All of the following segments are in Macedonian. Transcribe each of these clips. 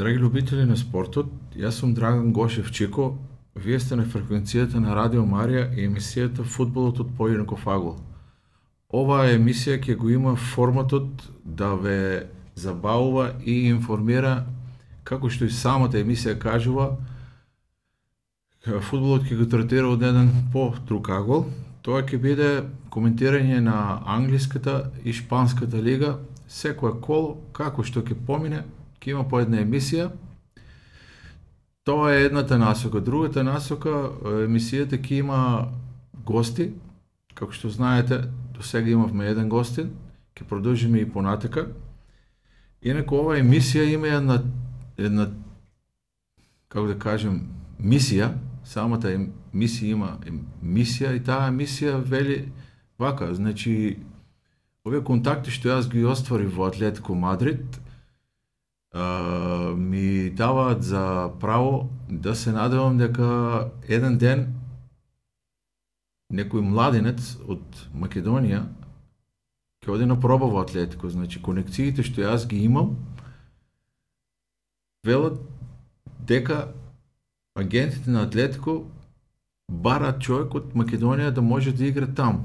Драги любители на спортот, јас сум Драган Гошев Чико, вие сте на фреквенцијата на Радио Марија и емисијата Фудбалот од поединоков агол. Оваа емисија ќе го има форматот да ве забавува и информира, како што и самата емисија кажува, фудбалот ќе го третира од еден по-друг агол. Тоа ќе биде коментирање на англиската и шпанската лига, секоја коло, како што ќе помине, ќе има по една емисија. Тоа е едната насока. Другата насока, емисијата ќе има гости. Како што знаете, до сега имавме еден гостин, ќе продолжиме и понатака. Инаку оваа емисија има една како да кажем, мисија. Самата емисија има мисија и таа мисија вели вака, значи овие контакти што јас ги остварив во Атлетико Мадрид ми даваат за право да се надевам дека еден ден некој младенец од Македонија ќе оди на проба во Атлетико. Значи конекциите што јас ги имам велат дека агентите на Атлетико бараат човек од Македонија да може да игра таму.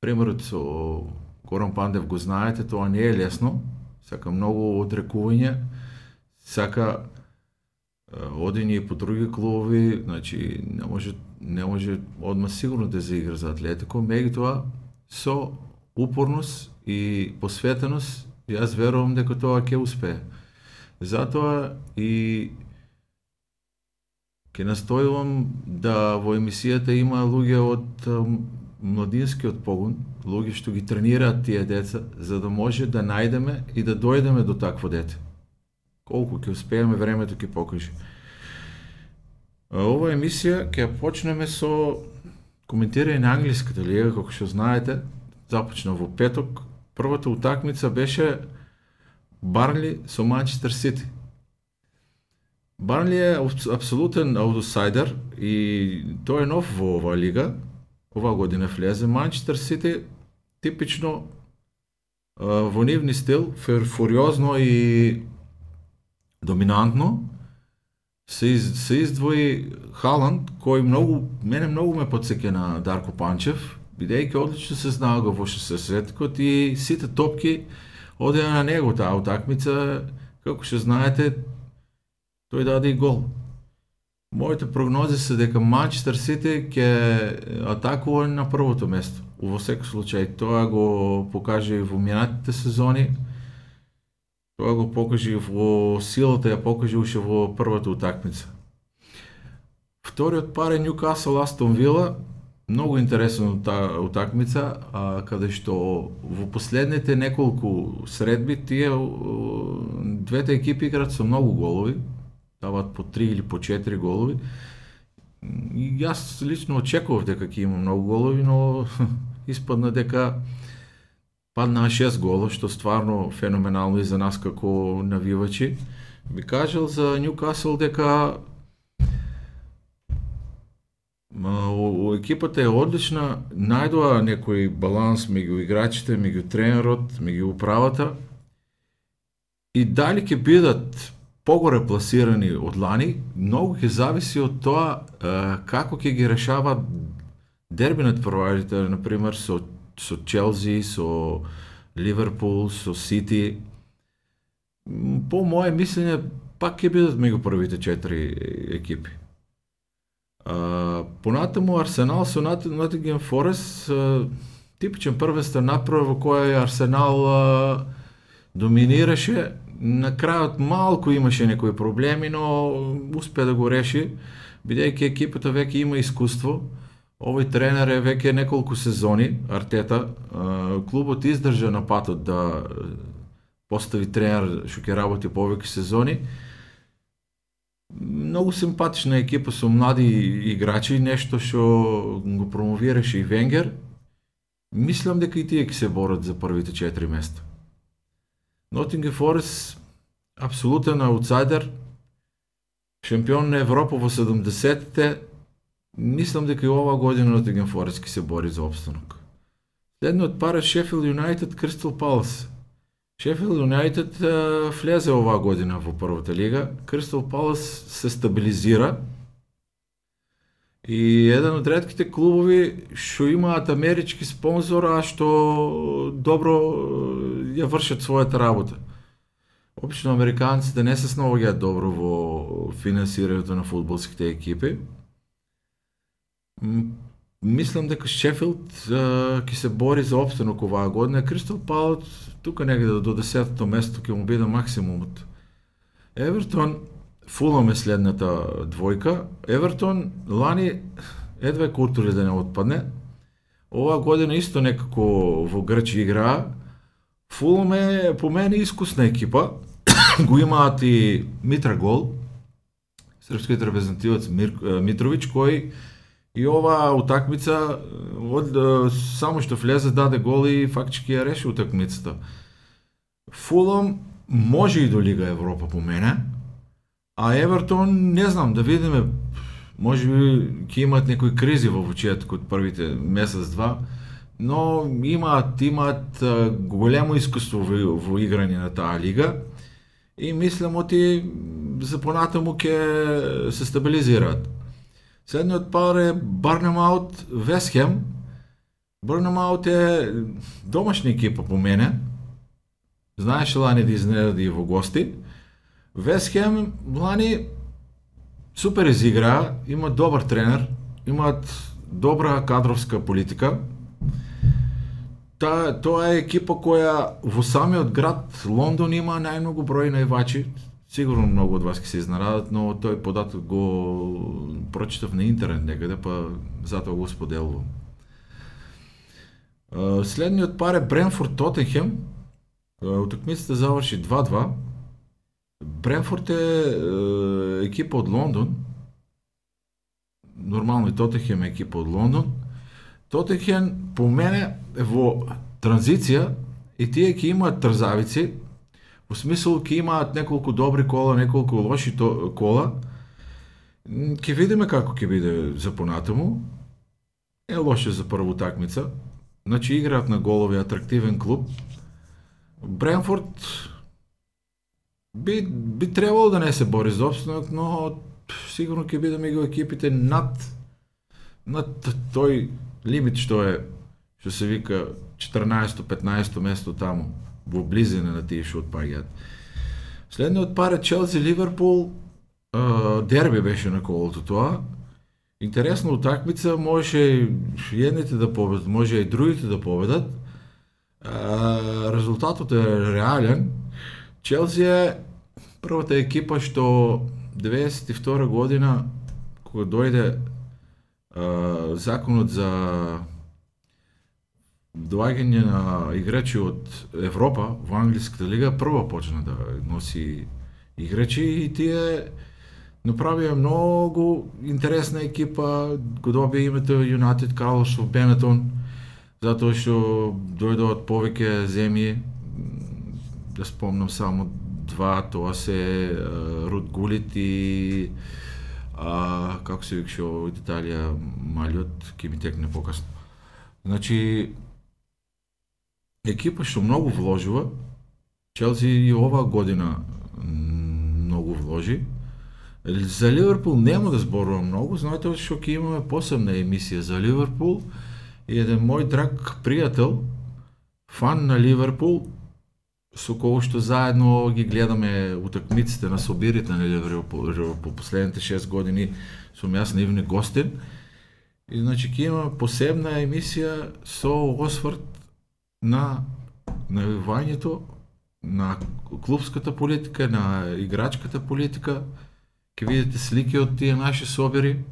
Примерот со Горан Пандев го знаете, тоа не е лесно. Сака многу одрекување, сака одење и по други клубови, значи не може одма сигурно да заигра за Атлетико, меѓутоа со упорност и посветеност јас верувам дека тоа ќе успее. Затоа и ќе настојувам да во емисијата има луѓе од младинскиот погон, луѓе што ги тренираат тие деца, за да може да најдеме и да дојдеме до такво дете. Колку ќе успееме, времето ќе покаже. Ова емисија ќе почнеме со коментирање на англиската лига, како што знаете, започна во петок. Првата утакмица беше Барнли со Манчестер Сити. Барнли е апсолутен аутсайдер и тој е нов во оваа лига. Оваа година влезе. Манчестер Сити типично во нивни стил, фуриозно и доминантно се издвои Халанд, кој мене многу ме потсеќа на Дарко Панчев, бидејќи одлично се знага во шестдесетокот и сите топки одеа на него таа утакмица, како што знаете, тој даде и гол. Моите прогнози се дека Манчестер Сити ќе атакува на првото место. Во секој случај, тоа го покаже и во минатите сезони, тоа го покаже и во силата, ја покаже уште во првата утакмица. Вториот пар е Ньюкасл Астон Вила, многу интересна утакмица, каде што во последните неколку средби тие двете екипи играат со многу голови, дават по 3 или по 4 голови. И јас лично очекував дека ќе има многу голови, но испадна дека паднаа 6 гола, што стварно феноменално и за нас како навивачи. Би кажал за Ньюкасл дека екипата е одлична, најдоа некој баланс меѓу играчите, меѓу тренерот, меѓу управата и дали ќе бидат погоре пласирани од лани, многу ќе зависи од тоа како ќе ги решават дерби надпреварите, например со Челси, со Ливерпул, со Сити. По моје мислење, пак ќе бидат меѓу првите 4 екипи. Понатаму Арсенал со Нотингем Форест, типичен првенствен направа во која Арсенал доминираше. На крајот малку имаше некои проблеми, но успе да го реши, бидејќи екипата веќе има искуство. Овој тренер е веќе неколку сезони, Артета. Клубот издржа на патот да постави тренер што ќе работи повеќе сезони. Многу симпатична екипа со млади играчи, нешто што го промовираше и Венгер. Мислам дека и тие ќе се борат за првите 4 места. Нотингем Форест, апсолутен аутсайдер, шампион на Европа во 70-те, мислам дека и оваа година Нотингем Форест ќе се бори за опстанок. Следниот пар е Шефилд Юнайтед Кристал Палас. Шефилд Юнайтед влезе оваа година во првата лига. Кристал Палас се стабилизира и еден од ретките клубови што имаат амерички спонзор, а што добро ја вршат својата работа. Обично американците не се снаоѓаат добро во финансирањето на фудбалските екипи. Мислам дека Шефилд ќе се бори за опстанок оваа година. Кристал Палас тука негде до 10-то место ќе му биде максимумот. Евертон, Фулам е следната двојка. Евертон лани едва Куртури да не отпадне. Оваа година исто некако во Грчи играа. Фулам е по мене искусна екипа. Го имаат и Митра Гол, српскиот репрезентативец Митровиќ, кој и оваа утакмица само што влезе даде гол и фактички ја реши утакмицата. Фулам може и до Лига Европа по мене, а Евертон не знам, да видиме, може би ќе имаат некои кризи во почетокот првите месец-два, но имаат големо искуство во играње на таа лига и мислам оти за понатаму ќе се стабилизираат. Следниот пар е Барнемаут Вестхем. Барнемаут е домашна екипа по мене. Знаеше лани да изненади во гости. Вестхем лани супер изигра, има добар тренер, имаат добра кадровска политика. Тоа е екипа која во самиот град Лондон има најмногу број највачи. Сигурно многу од вас ќе се изненадат, но тој податок го прочитав на интернет некаде, па затоа го споделувам. Следниот пар е Брентфорд Тотенхем. Утакмицата заврши 2-2. Брентфорд е екипа од Лондон. Нормално и Тотенхем е екипа од Лондон. Тотенхем по мене е во транзиција и тие ќе имаат трзавици. Во смисол ќе имаат неколку добри кола, неколку лоши кола. Ќе видиме како ќе биде за понатаму. Е лошо за прва утакмица. Значи играат на голови, атрактивен клуб. Брентфорд би требало да не се бори за опстанок, но сигурно ќе биде меѓу екипите над тој лимит што се вика 14-15 место таму, во близина на тие што отпаѓаат. Следниот пар е Челси Ливерпул. Дерби беше на колото тоа. Интересна утакмица, можеше и едните да победат, може и другите да победат. Резултатот е реален. Челси е првата екипа што 92 година, кога дојде законот за доаѓање на играчи од Европа во англиската лига, прва почна да носи играчи и тие направија многу интересна екипа, го добија името Юнайтед Карлошов Бенетон, затоа што дојдоат повеќе земји. Да спомнам само два, тоа се Руд Гулит и како се викаше од Италија малиот, ќе ми текне покасно. Значи, екипа што многу вложува, Челси и оваа година многу вложи. За Ливерпул нема да зборувам многу, знаете што ќе имаме посебна емисија за Ливерпул и еден мој драг пријател, фан на Ливерпул, со кој што заедно ги гледаме утакмиците на собирите на Ливерпул по последните 6 години, сум јас нивни гостин. И значи ќе имаме посебна емисија со осврт на навивањето на клубската политика, на играчката политика. Ќе видите слики од тие наши собери.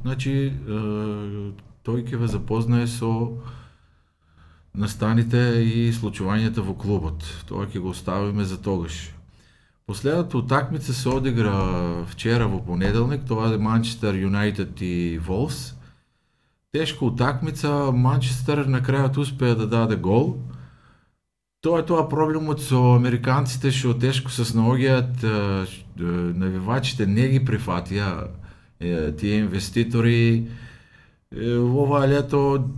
Значи, тој ќе ве запознае со настаните и случувањата во клубот. Тоа ќе го оставиме за тогаш. Последната утакмица се одигра вчера во понеделник, тоа е Манчестер Юнайтед и Волфс. Тешка утакмица, Манчестер на крајот успеа да даде гол. Тоа е тоа проблемот со американците што тешко се снаоѓаат, навивачите не ги прифатија тие инвеститори, Ова лято,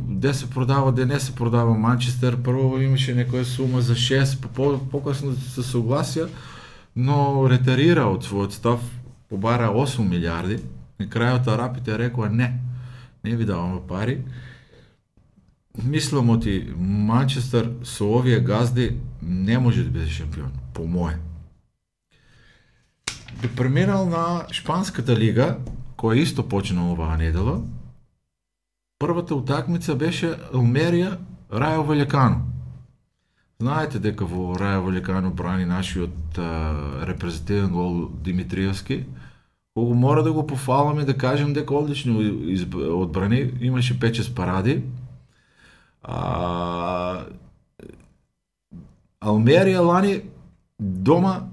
де се продава, де не се продава Манчестър, първо имаше някоя сума за 6, по-късно се съглася, но ретарира от своят став, побара 8 милиарди. Накрая от арабите е рекла не ви даваме пари. Мислам ти, Манчестър с овие газди не може да бъде шампион, по мое. Би преминал на Шпанската лига, која исто почна оваа недела. Првата утакмица беше Алмерија Рајо Валекано. Знаете дека во Рајо Валекано брани нашиот репрезентативен гол Димитриевски, кога мора да го пофаламе, да кажем дека одлично одбрани, имаше 5-6 паради. Алмерија лани дома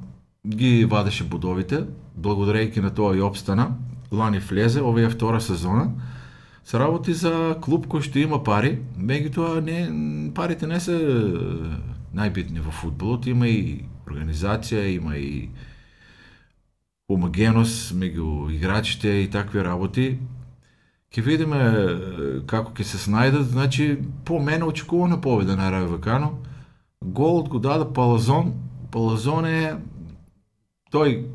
ги вадеше бодовите, благодарејќи на тоа и обстана. Лани влезе, ова е втора сезона. Се работи за клуб кој што има пари, меѓутоа парите не се најбитни во фудбалот, има и организација, има и хомогеност меѓу играчите и такви работи. Ќе видиме како ќе се снајдат, значи по мене очекувана победа на Рајо Валекано. Голот го даде Палазон. Палазон е тој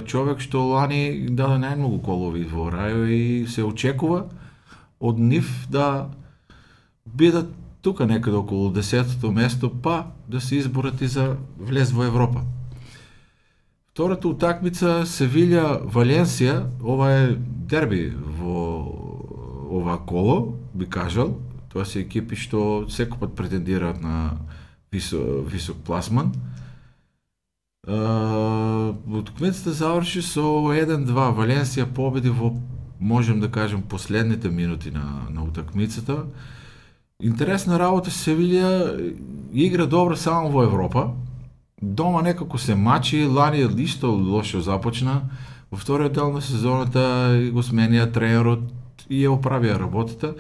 човек што лани даде најмногу голови во Рајо и се очекува од нив да бидат тука некаде околу 10-то место, па да се изборат и за влез во Европа. Втората утакмица Севилја Валенсија, ова е дерби во ова коло, би кажал. Тоа се екипи што секој претендираат на висок пласман. Утакмицата заврши со 1-2. Валенсија победи во, можем да кажем, последните минути на утакмицата. Интересна работа, Севилја игра добро само во Европа. Дома некако се мачи, лани лишто лошо започна. Во вториот дел на сезоната го сменија тренерот и ја оправија работата.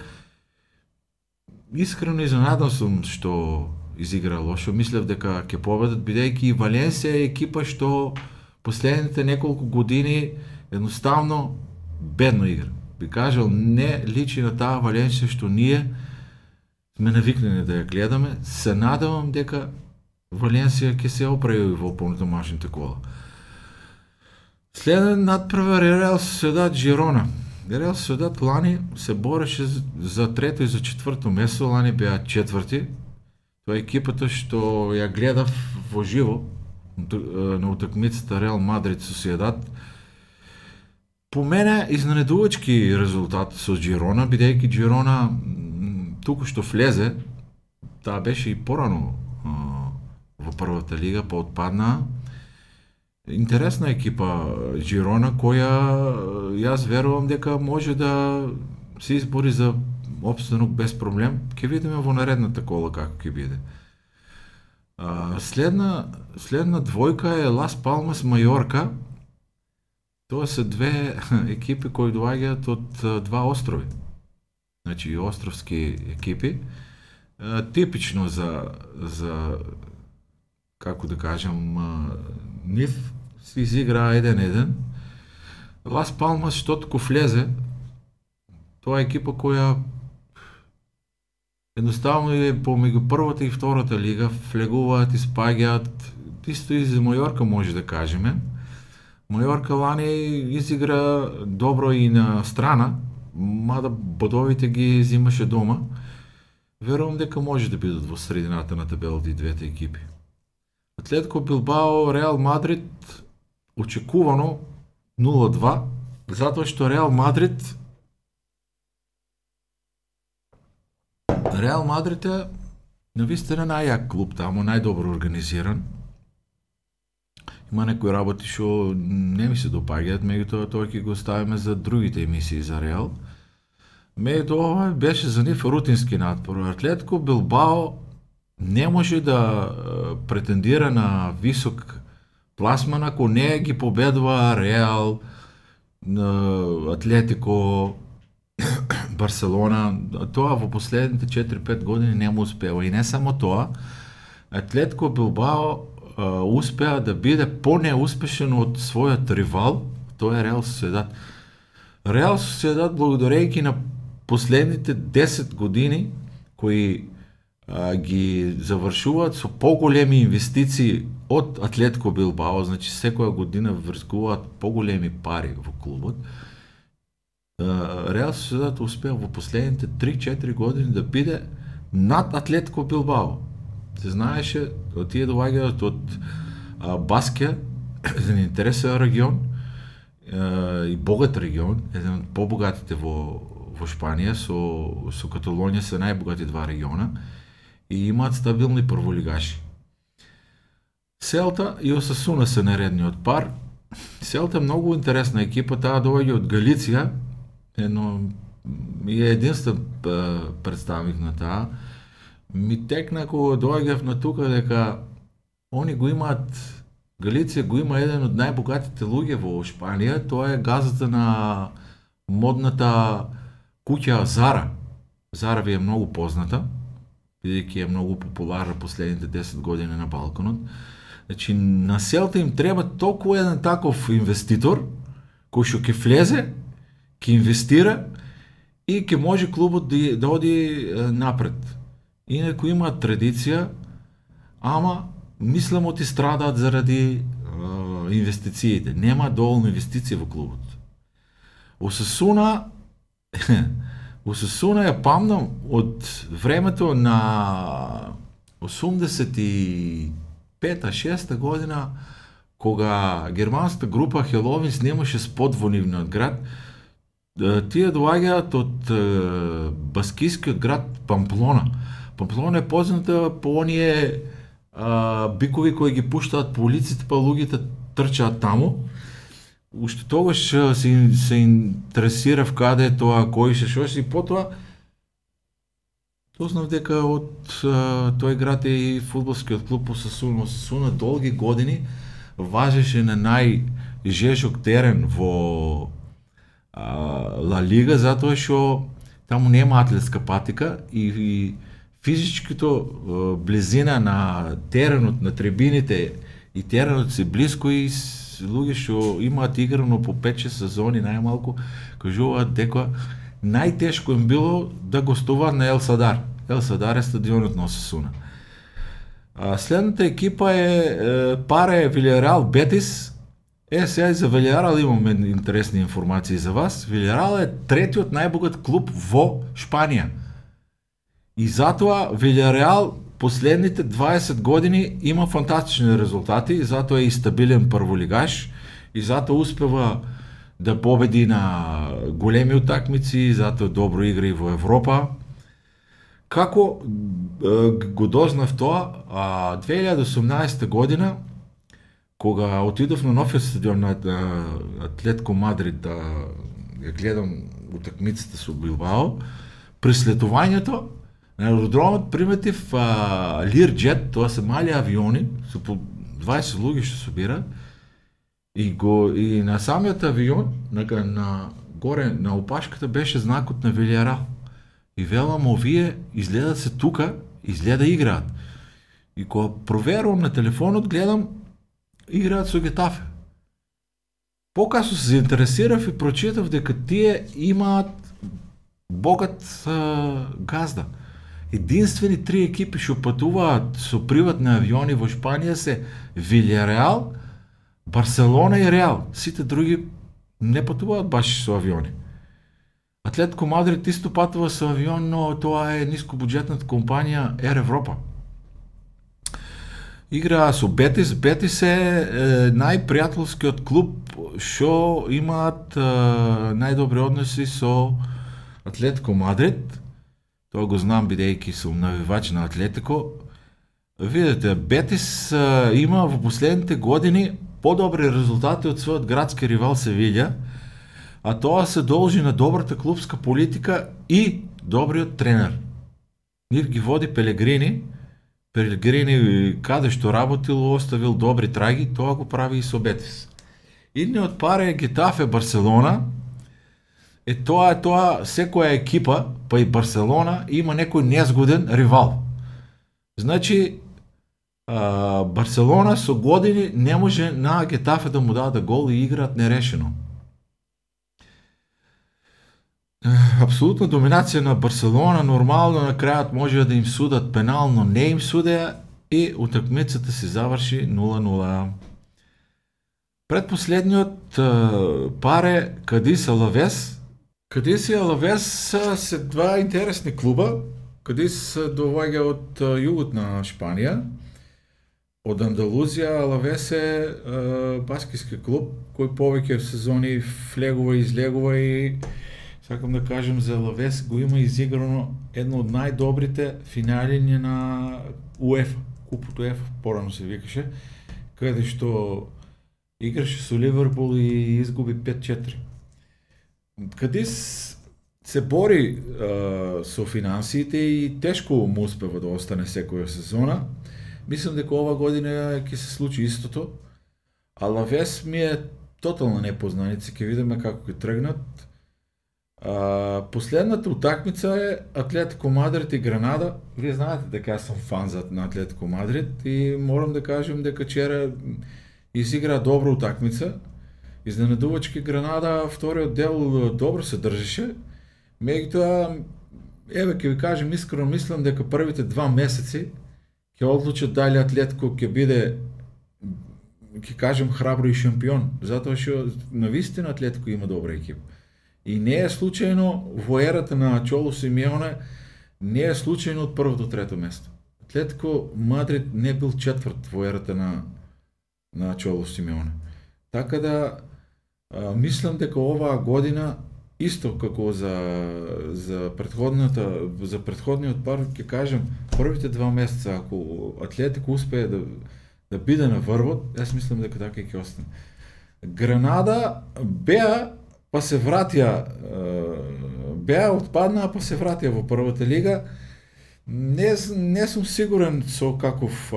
Искрено изненадан сум што изигра лошо. Мислев дека ќе победат, бидејќи и Валенсија е екипа што последните неколку години едноставно бедно игра. Би кажал, не личи на таа Валенсија што ние сме навикнени да ја гледаме. Се надевам дека Валенсија ќе се оправи во понатамошните кола. Следен надпревар е Реал Сосиедад Жирона. Реал Сосиедад лани се бореше за трето и за четврто место, лани беа четврти. Тоа е екипата што ја гледав во живо на утакмицата Реал Мадрид Сосиедад. По мене изненадувачки резултат со Жирона, бидејќи Жирона туку што влезе, таа беше и порано во првата лига, па отпадна. Интересна екипа Жирона, која јас верувам дека може да се избори за опстанок без проблем. Ќе видиме во наредната кола како ќе биде. Следна двојка е Лас Палмас Мајорка. Тоа се две екипи кои доаѓаат од два острови. Значи островски екипи. Типично за како да кажам, нив се изигра 1-1. Лас Палмас што тако влезе, тоа е екипа која едноставно е помеѓу првата и втората лига, влегуваат и спаѓаат, исто и за Мајорка може да кажеме. Мајорка лани изигра добро и на страна, мада бодовите ги взимаше дома. Верувам дека може да бидат во средината на табелата и двете екипи. Атлетико Билбао, Реал Мадрид, очекувано 0-2, затоа што Реал Мадрид е навистина најјак клуб таму, најдобро организиран. Има некои работи што не ми се допаѓаат, меѓутоа тоа ќе го оставиме за другите емисии за Реал. Ова беше за нив рутински надпор. Атлетико Билбао не може да претендира на висок пласман ако не ги победува Реал, Атлетико, Барселона. Тоа во последните 4-5 години не му успева. И не само тоа, Атлетико Билбао успеа да биде по-неуспешен од својот ривал, тоа е Реал Сосиедад. Реал Соседат, благодарейки на последните 10 години, кои ги завършуват с по-големи инвестиции от Атлетико Билбао, значи всяка година връзкуват по-големи пари в клубът. Реал Соседат успя в последните 3-4 години да биде над Атлетико Билбао. Се знаеше, тия долагат от Баския, един интересен регион и богат регион, един от по-богатите в Шпания, со Каталония са най-богати два региона и имат стабилни първолигаши. Селта и Осасуна са наредни от пар. Селта е много интересна екипа, тая дойде от Галиция, но е единствен представник на тая. Ми текна, кога дойдев на тука, дека они го имат, Галиция го има един от най-богатите луѓе во Шпанија, тоа е газата на модната куќа Зара. Зара ви е много позната, бидејќи е много популарна последните 10 години на Балканот. Значи, на Селта им треба толкова еден таков инвеститор, кој што ќе влезе, ќе инвестира и ќе може клубот да оди напред. Инако има традиција, ама мислам оти страдаат заради инвестициите. Нема доволно инвестиции во клубот. Осасуна я памнам од времето на 85-6 година, кога германската група Хеловин снимаше спот во нивниот град. Тие доаѓаат од баскискиот град Памплона. Памплона е позната по оние бикови кои ги пуштаат по улиците, па луѓето трчаат таму. Уште тогаш се интересирав каде е тоа, кој шош, и потоа дознав дека од тој град е и фудбалскиот клуб Осасуна. Осасуна долги години важеше на најжешок терен во Ла Лига, затоа што таму нема атлетска патика и физичкото близина на теренот, на трибините и теренот се близко, и луѓе што имаат играно по 5-6 сезони најмалку кажуваат дека најтешко им било да гостуваат на Ел Садар. Ел Садар е стадионот на Осасуна. Следната екипа е пара Вилиарреал Бетис. Сега и за Вилиарреал имаме интересни информации за вас. Вилиарреал е третиот најбогат клуб во Шпанија. И затоа Вилиарреал последните 20 години има фантастични резултати, и затоа е и стабилен първолигаш, и затоа успева да победи на големи утакмици, и затоа добро игра и во Европа. Како го дознав тоа? 2018 година, кога отидов на новиот стадион на Атлетико Мадрид да гледам утакмицата со Билбао, при слетувањето на аеродромот приметив Learjet, тоа се мали авиони, со по 20 луѓе што собира, и на самиот авион, горе на опашката беше знакот на Вилиарреал. И велам, овие изгледат се тука, изгледа играат. И кога проверувам на телефонот, гледам, играат со Гетафе. Покасно се заинтересирав и прочитав дека тие имаат богат газда. Единствени 3 екипи што патуваат со приватни авиони во Шпанија се Вилиарреал, Барселона и Реал. Сите други не патуваат баш со авиони. Атлетико Мадрид исто патува со авион, но тоа е нискобуџетната компанија Ер Европа. Игра со Бетис. Бетис е најпријателскиот клуб што имаат најдобри односи со Атлетико Мадрид. Тоа го знам, бидејќи сум навивач на Атлетико. Видете, Бетис има во последните години по-добри резултати од својот градски ривал Севилја, а тоа се должи на добрата клубска политика и добриот тренер. Нив ги води Пелегрини. Пелегрини каде што работил, оставил добри траги, тоа го прави и со Бетис. Идниот пара е Гетафе Барселона. Тоа секоја екипа, па и Барселона, има некој незгоден ривал. Значи, Барселона со години не може на Гетафе да му даде гол и играат нерешено. Абсолютна доминация на Барселона, нормално накрая може да им судат пенал, но не им судя и уtakmicата се завърши 0-0. Предпоследният паре Кадис Алавес. Кадис и Алавес са два интересни клуба. Кадис довага от югът на Шпания. От Андалузия Алавес е баскетски клуб, който повече в сезони влегува и излегува и сакам да кажем за Алавес го има изиграно едно от най-добрите финали на УЕФА. Купото УЕФА, по-рано се викаше, където играше с Ливърпул и изгуби 5-4. Кадис се бори с финансите и тежко му успева да остане секоја сезона. Мислам дека ова година ќе се случи истото. Алавес ми е тотална непознаница, ќе видиме како ќе тргнат. Последната утакмица е Атлетико Мадрид и Гранада. Вие знаете дека аз съм фан на Атлетико Мадрид и морам да кажем дека вчера изигра добра утакмица. Изненадувачки Гранада вториот дел добро се држеше. Меѓутоа, еве ќе ви кажем искрено, мислам дека првите 2 месеци ќе одлучат дали Атлетико ќе биде, ќе кажем, храбро и шампион, затоа што навистина Атлетико има добра екипа. И не е случайно во ерата на Чоло Симеоне, не е случайно од првото трето место. Атлетико Мадрид не бил четврт во ерата на Чоло Симеоне. Така да мислам дека оваа година исто како за предходниот пар, ќе кажем, првите 2 месеца, ако Атлетико успее да биде на врвот, јас мислам дека така ќе остане. Гранада беа па се вратија, беа отпаднаа па се вратија во првата лига. Не сум сигурен со каков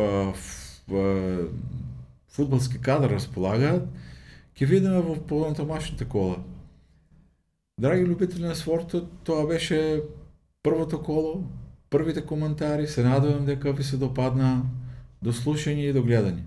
фудбалски кадар располагаат. Ќе видиме во понатамашните кола. Драги любители на спортот, тоа беше првото коло, првите коментари. Се надевам дека ви се допадна. До слушање и до гледање.